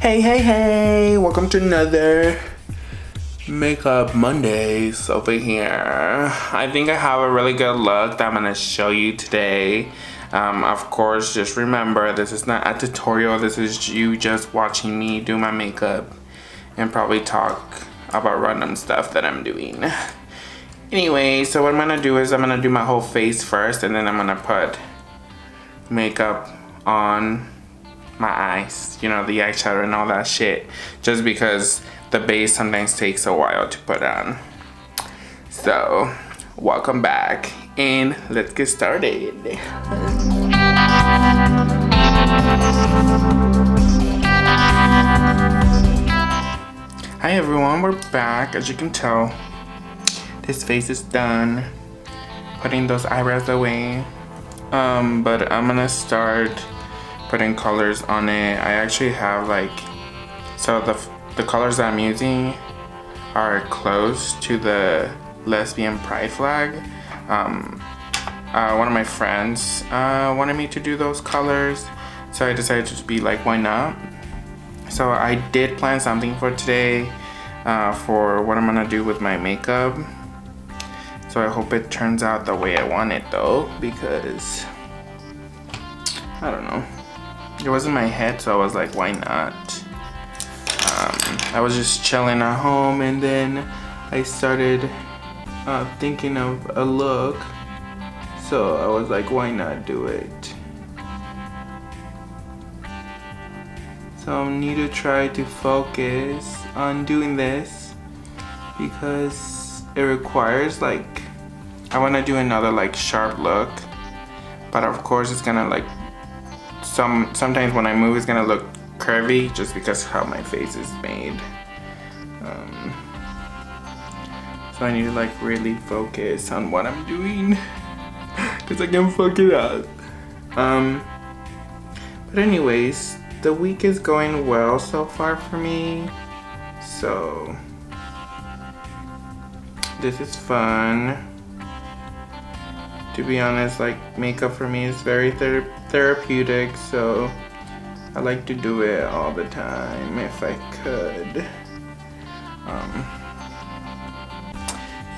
Hey, welcome to another Makeup Mondays over here. I think I have a really good look that I'm gonna show you today. Of course, just remember, this is not a tutorial. This is you just watching me do my makeup and probably talk about random stuff that I'm doing. Anyway, so what I'm gonna do is I'm gonna do my whole face first, and then I'm gonna put makeup on my eyes, you know, the eyeshadow and all that shit, just because the base sometimes takes a while to put on. So welcome back and let's get started. Hi everyone, we're back. As you can tell, this face is done putting those eyebrows away, but I'm gonna start putting colors on it. I actually have so the colors that I'm using are close to the lesbian pride flag. One of my friends wanted me to do those colors, so I decided to be like, why not? So I did plan something for today for what I'm gonna do with my makeup. So I hope it turns out the way I want it though, because I don't know. It was in my head, so I was like, why not? I was just chilling at home, and then I started thinking of a look, so I was like, why not do it? So I need to try to focus on doing this because it requires I want to do another sharp look, but of course it's gonna sometimes when I move it's gonna look curvy just because how my face is made. So I need to really focus on what I'm doing because I can fuck it up. But anyways, the week is going well so far for me, so this is fun. To be honest, makeup for me is very therapeutic, so I like to do it all the time if I could.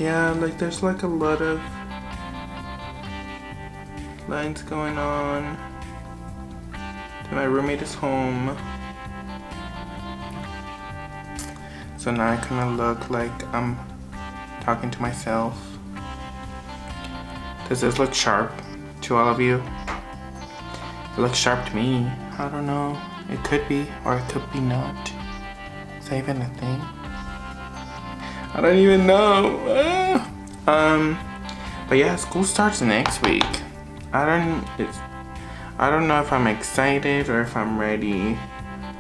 Yeah, there's a lot of lines going on. My roommate is home, so now I kind of look like I'm talking to myself. Does this look sharp to all of you? It looks sharp to me. I don't know. It could be, or it could be not. Is that even a thing? I don't even know. But yeah, school starts next week. I don't know if I'm excited or if I'm ready.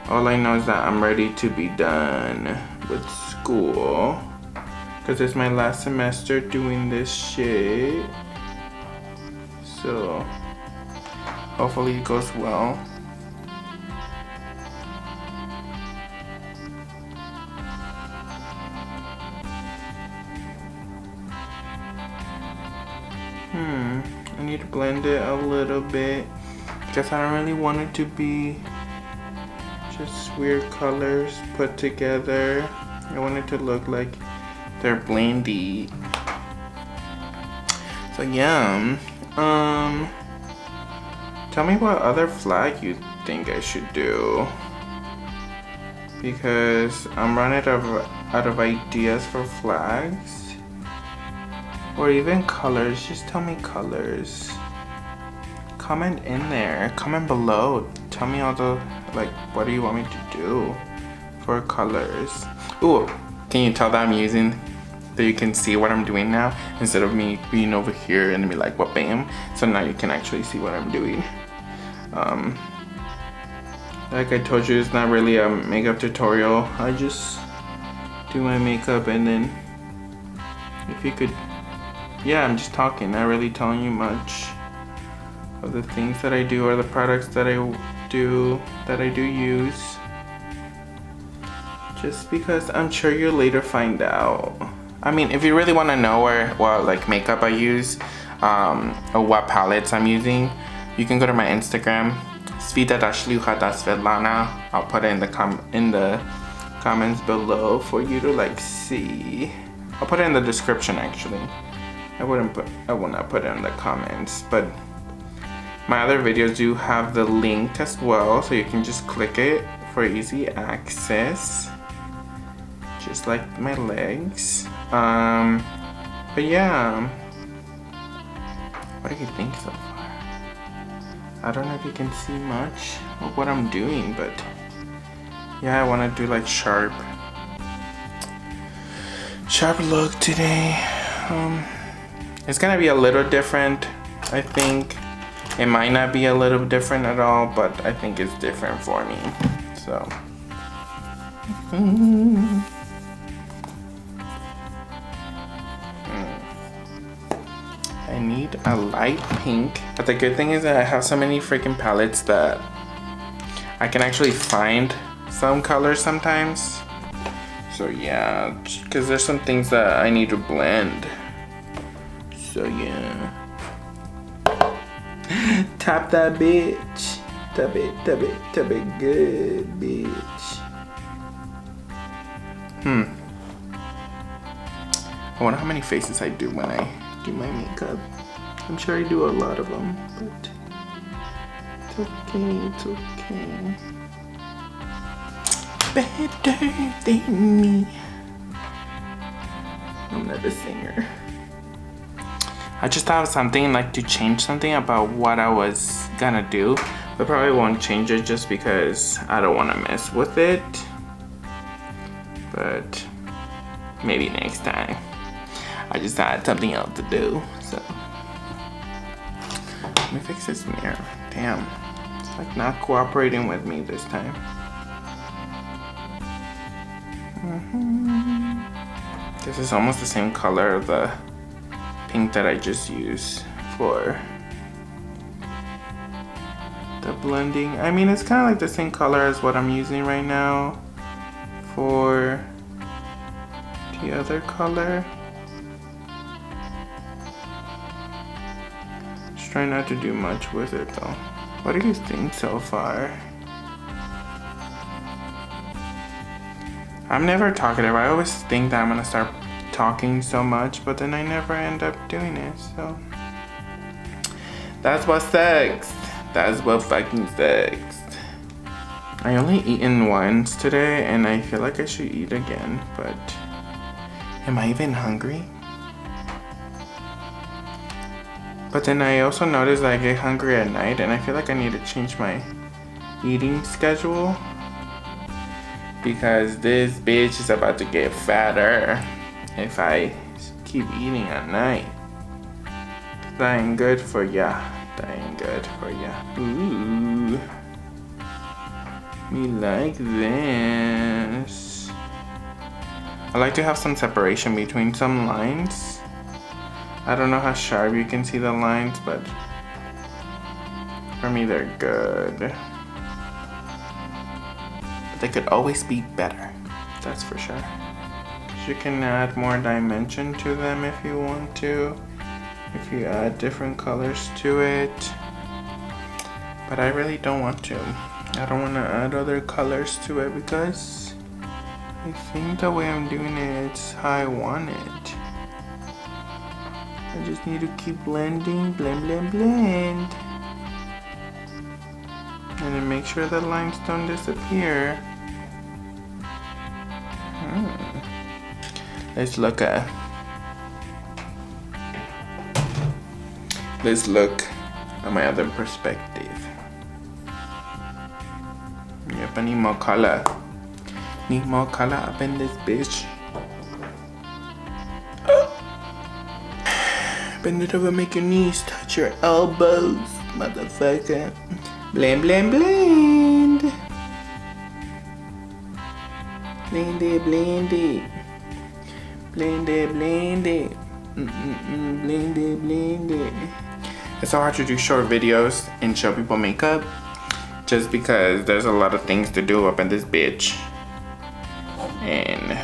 All I know is that I'm ready to be done with school, because it's my last semester doing this shit. So hopefully it goes well. I need to blend it a little bit because I don't really want it to be just weird colors put together. I want it to look like they're blendy. So yeah. Tell me what other flag you think I should do, because I'm running out of ideas for flags or even colors. Just tell me colors. Comment in there, comment below, tell me all the what do you want me to do for colors. Ooh, can you tell that I'm using, that you can see what I'm doing now instead of me being over here and be like, what, bam? So now you can actually see what I'm doing. Like I told you, it's not really a makeup tutorial. I just do my makeup, and then if you could, yeah, I'm just talking, not really telling you much of the things that I do or the products that I do use, just because I'm sure you'll later find out. I mean, if you really want to know what makeup I use or what palettes I'm using, you can go to my Instagram, svita.shlucha.svetlana. I'll put it in the comments below for you to like see. I'll put it in the description actually. I will not put it in the comments, but my other videos do have the link as well, so you can just click it for easy access, just like my legs. But yeah, what do you think so far? I don't know if you can see much of what I'm doing, but yeah, I want to do like sharp look today. It's gonna be a little different, I think. It might not be a little different at all, but I think it's different for me. So I need a light pink, but the good thing is that I have so many freaking palettes that I can actually find some colors sometimes. So yeah, because there's some things that I need to blend. So yeah. Tap that bitch. Tap it good, bitch. I wonder how many faces I do when I do my makeup. I'm sure I do a lot of them, but it's okay, it's okay. Better than me. I'm not a singer. I just thought of something, like to change something about what I was gonna do, but probably won't change it just because I don't want to mess with it. But maybe next time. I just had something else to do, so. Let me fix this mirror. Damn, it's like not cooperating with me this time. This is almost the same color of the pink that I just used for the blending. I mean, it's kind of like the same color as what I'm using right now for the other color. Just trying not to do much with it though. What do you think so far? I'm never talkative. I always think that I'm gonna start talking so much, but then I never end up doing it, so that's what sucks. That's what fucking sucks. I only eaten once today and I feel like I should eat again, but am I even hungry? But then I also noticed that I get hungry at night and I feel like I need to change my eating schedule because this bitch is about to get fatter if I keep eating at night. That ain't good for ya. That ain't good for ya. Ooh. Me like this. I like to have some separation between some lines. I don't know how sharp you can see the lines, but for me they're good. But they could always be better. That's for sure. You can add more dimension to them if you want to, if you add different colors to it, but I really don't want to. I don't want to add other colors to it because I think the way I'm doing it, it's how I want it. I just need to keep blending, blend, and then make sure the lines don't disappear. Let's look at my other perspective. Yep, I need more color. Need more color up in this bitch. Bend it over, make your knees touch your elbows, motherfucker. Blend, blend, blend. Blend it, blend it. Blend it, blend it. Blend it, blend it. It's so hard to do short videos and show people makeup just because there's a lot of things to do up in this bitch. And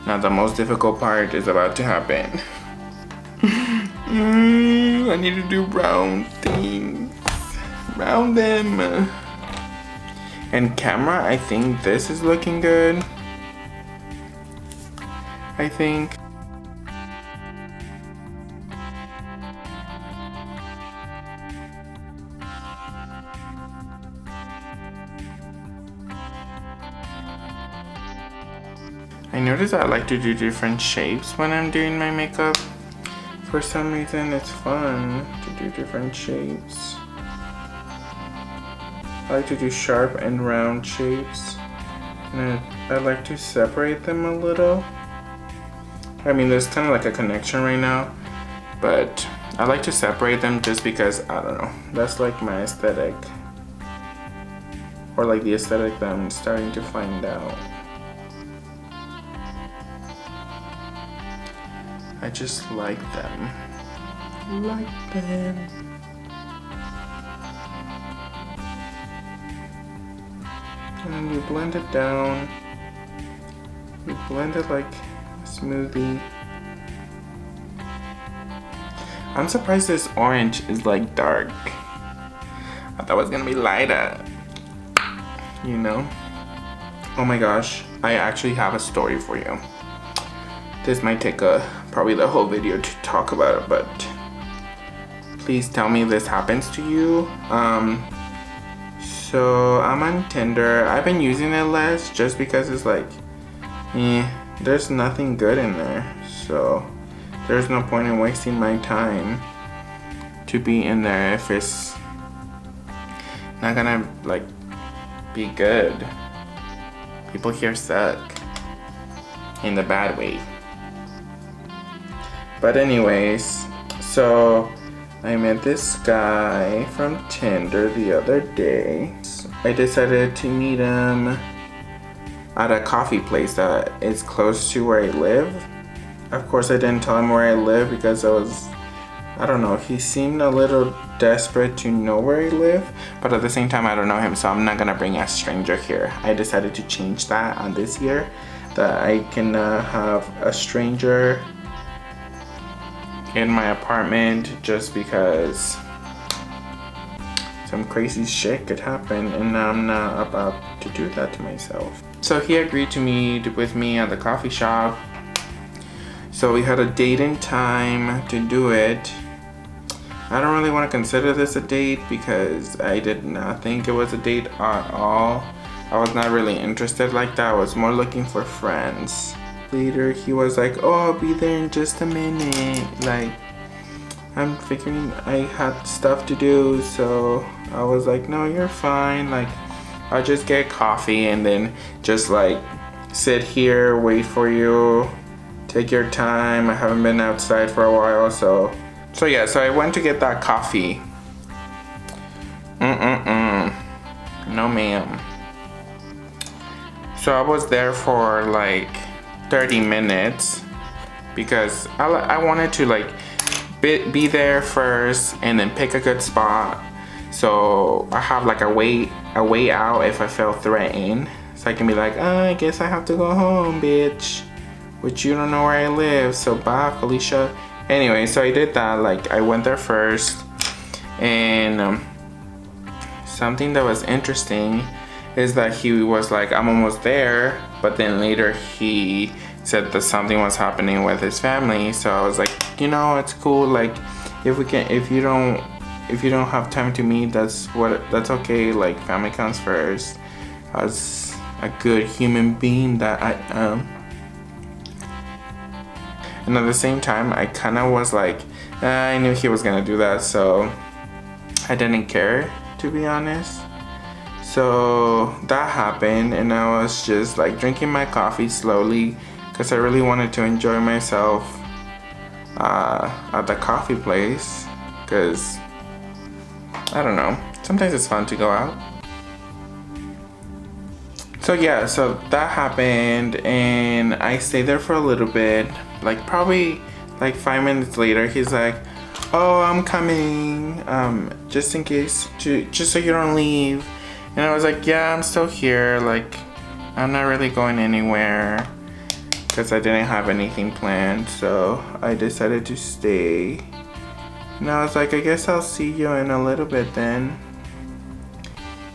now the most difficult part is about to happen. I need to do brown things. around them. And camera, I think this is looking good. I think. I notice I like to do different shapes when I'm doing my makeup. For some reason, it's fun to do different shapes. I like to do sharp and round shapes. And I like to separate them a little. I mean, there's kind of like a connection right now, but I like to separate them just because, I don't know, that's like my aesthetic. Or like the aesthetic that I'm starting to find out. I just like them. Like them. And then you blend it down. You blend it like a smoothie. I'm surprised this orange is like dark. I thought it was gonna be lighter. You know? Oh my gosh, I actually have a story for you. This might take probably the whole video to talk about it, but please tell me if this happens to you. So I'm on Tinder. I've been using it less just because it's like, there's nothing good in there. So there's no point in wasting my time to be in there if it's not gonna like be good. People here suck in the bad way. But anyways, so I met this guy from Tinder the other day. I decided to meet him at a coffee place that is close to where I live. Of course, I didn't tell him where I live because I don't know, he seemed a little desperate to know where I live, but at the same time, I don't know him, so I'm not gonna bring a stranger here. I decided to change that on this year, that I can have a stranger in my apartment just because some crazy shit could happen and I'm not about to do that to myself. So he agreed to meet with me at the coffee shop. So we had a date and time to do it. I don't really want to consider this a date because I did not think it was a date at all. I was not really interested like that. I was more looking for friends. Later he was like, oh, I'll be there in just a minute. Like, I'm figuring I had stuff to do, so I was like, no, you're fine. Like, I'll just get coffee and then just like sit here, wait for you, take your time. I haven't been outside for a while, so yeah, so I went to get that coffee. No ma'am. So I was there for like 30 minutes because I wanted to like be there first and then pick a good spot, so I have like a way out if I feel threatened, so I can be like, oh, I guess I have to go home, bitch, which you don't know where I live, so bye, Felicia. Anyway, so I did that. Like, I went there first, and something that was interesting is that he was like, I'm almost there, but then later he said that something was happening with his family. So I was like, you know, it's cool. Like, if you don't have time to meet, that's okay. Like, family comes first. As a good human being that I am. And at the same time, I kind of was like, I knew he was gonna do that, so I didn't care, to be honest. So that happened, and I was just like drinking my coffee slowly because I really wanted to enjoy myself at the coffee place, because I don't know, sometimes it's fun to go out. So yeah, so that happened, and I stayed there for a little bit. Like, probably like 5 minutes later, he's like, oh, I'm coming, just in case, just so you don't leave. And I was like, yeah, I'm still here. Like, I'm not really going anywhere because I didn't have anything planned. So I decided to stay. And I was like, I guess I'll see you in a little bit then.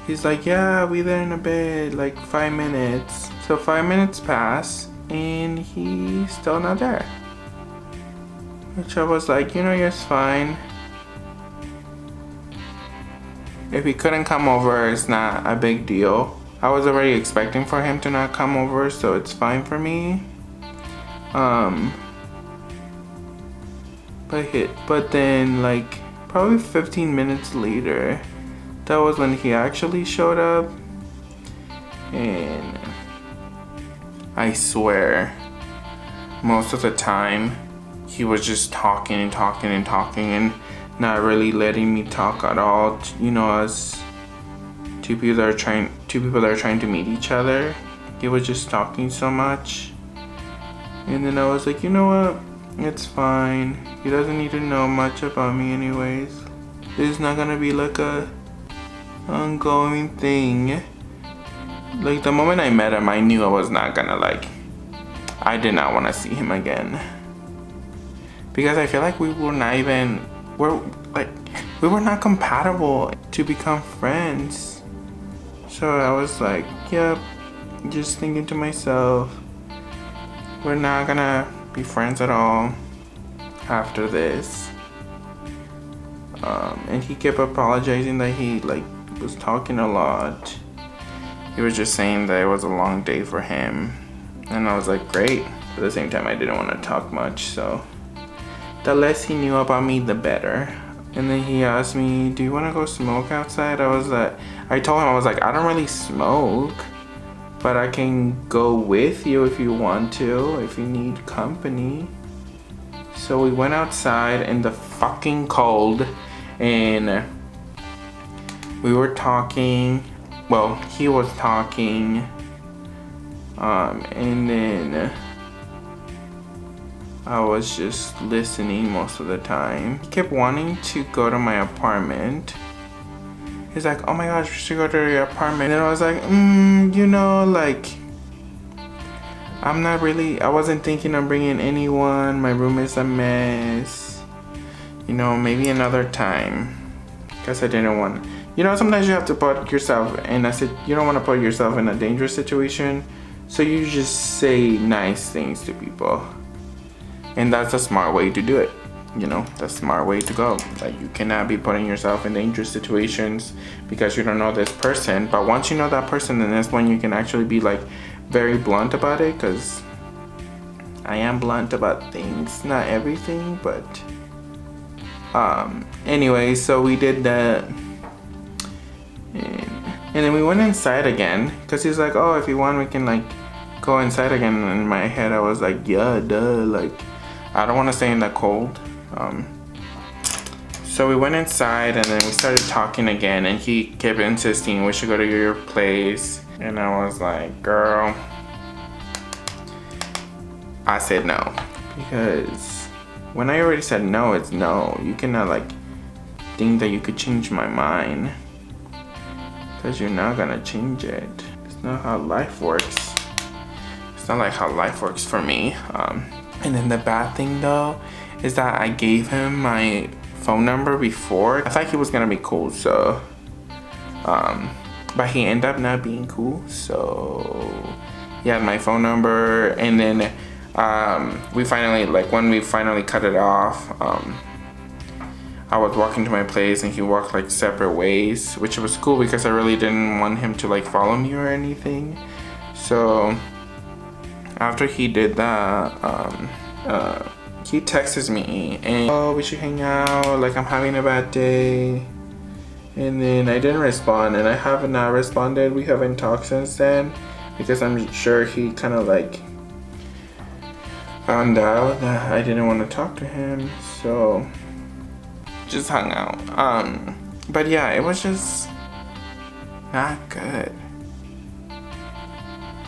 He's like, yeah, I'll be there in a bit, like 5 minutes. So 5 minutes pass and he's still not there. Which I was like, you know, it's fine. If he couldn't come over, it's not a big deal. I was already expecting for him to not come over, so it's fine for me. But then like probably 15 minutes later, that was when he actually showed up. And I swear, most of the time, he was just talking and talking and talking and not really letting me talk at all. You know, as two people that are trying to meet each other, he was just talking so much. And then I was like, you know what? It's fine. He doesn't need to know much about me anyways. This is not gonna be like a ongoing thing. Like the moment I met him, I knew I was not gonna I did not want to see him again. Because I feel like we were not compatible to become friends. So I was like, yep, just thinking to myself, we're not gonna be friends at all after this. And he kept apologizing that he was talking a lot. He was just saying that it was a long day for him. And I was like, great. But at the same time, I didn't want to talk much, so the less he knew about me, the better. And then he asked me, do you want to go smoke outside? I told him, I was like, I don't really smoke, but I can go with you if you want to, if you need company. So we went outside in the fucking cold and we were talking. Well, he was talking, and then I was just listening most of the time. He kept wanting to go to my apartment. He's like, oh my gosh, we should go to your apartment. And I was like, you know, I wasn't thinking of bringing anyone. My room is a mess. You know, maybe another time. Because I didn't want, you know, sometimes you have to put yourself in you don't want to put yourself in a dangerous situation. So you just say nice things to people. And that's a smart way to do it. You know, that's a smart way to go. Like, you cannot be putting yourself in dangerous situations because you don't know this person. But once you know that person, then that's when you can actually be very blunt about it. Because I am blunt about things, not everything, but anyway, so we did that. And then we went inside again because he's like, oh, if you want, we can go inside again. And in my head, I was like, yeah, duh. I don't want to stay in the cold. So we went inside and then we started talking again. And he kept insisting we should go to your place. And I was like, girl, I said no. Because when I already said no, it's no. You cannot think that you could change my mind. Because you're not gonna change it. It's not how life works. It's not like how life works for me. And then the bad thing though is that I gave him my phone number before. I thought he was gonna be cool, so but he ended up not being cool. So he had my phone number, and then we finally, when we finally cut it off, I was walking to my place and he walked separate ways, which was cool because I really didn't want him to follow me or anything. So after he did that, he texts me and, oh, we should hang out, I'm having a bad day. And then I didn't respond, and I have not responded. We haven't talked since then because I'm sure he kind of found out that I didn't want to talk to him, so just hung out. But yeah, it was just not good.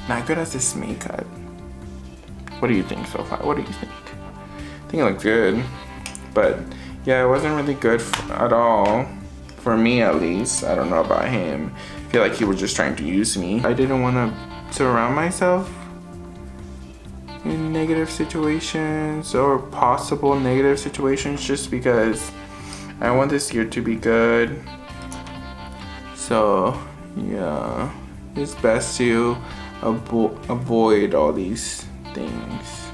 Not good as this makeup. What do you think so far? What do you think? I think it looks good, but yeah, it wasn't really good at all. For me, at least. I don't know about him. I feel like he was just trying to use me. I didn't want to surround myself in negative situations or possible negative situations just because I want this year to be good. So Yeah, it's best to avoid all these things.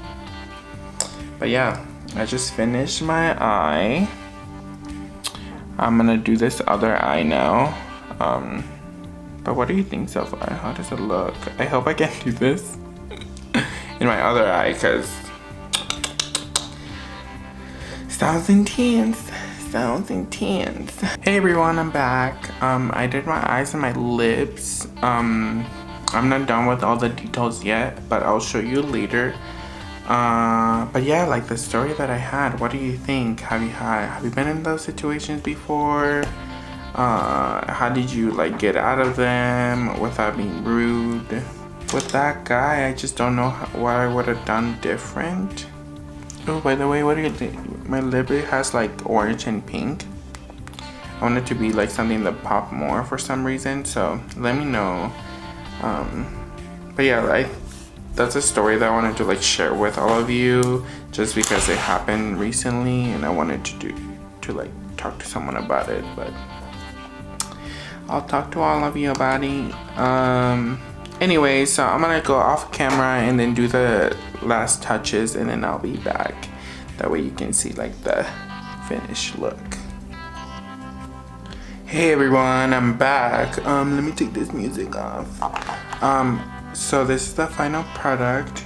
But yeah, I just finished my eye. I'm gonna do this other eye now. But what do you think so far? How does it look? I hope I can do this in my other eye, because sounds intense. Sounds intense. Hey everyone, I'm back. I did my eyes and my lips. I'm not done with all the details yet, but I'll show you later. But yeah, like the story that I had, what do you think? Have you been in those situations before? How did you like get out of them without being rude? With that guy, I just don't know what I would have done different. Oh, by the way, what do you think? My lip has like orange and pink. I want it to be like something that pop more for some reason, so let me know. But yeah, that's a story that I wanted to like share with all of you, just because it happened recently and I wanted to like talk to someone about it. But I'll talk to all of you about it. Anyway, so I'm gonna go off camera and then do the last touches, and then I'll be back. That way you can see like the finished look. Hey everyone, I'm back. Let me take this music off. So this is the final product.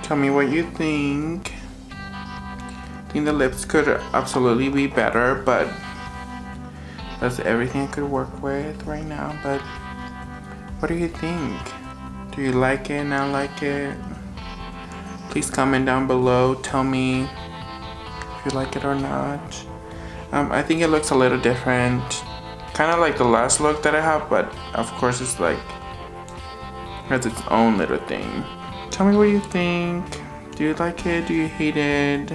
Tell me what you think. I think the lips could absolutely be better, but that's everything I could work with right now. But what do you think? Do you like it? Not like it? Please comment down below. Tell me if you like it or not. I think it looks a little different. Kind of like the last look that I have, but of course it's like has its own little thing. Tell me what you think. Do you like it? Do you hate it?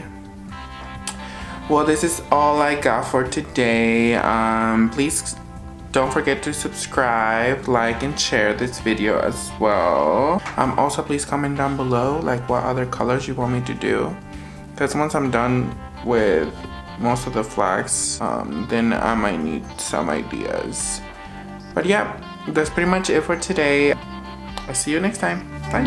Well, this is all I got for today. Please don't forget to subscribe, like, and share this video as well. Also, please comment down below like what other colors you want me to do, because once I'm done with most of the flags, then I might need some ideas. But yeah, that's pretty much it for today. I'll see you next time. Bye.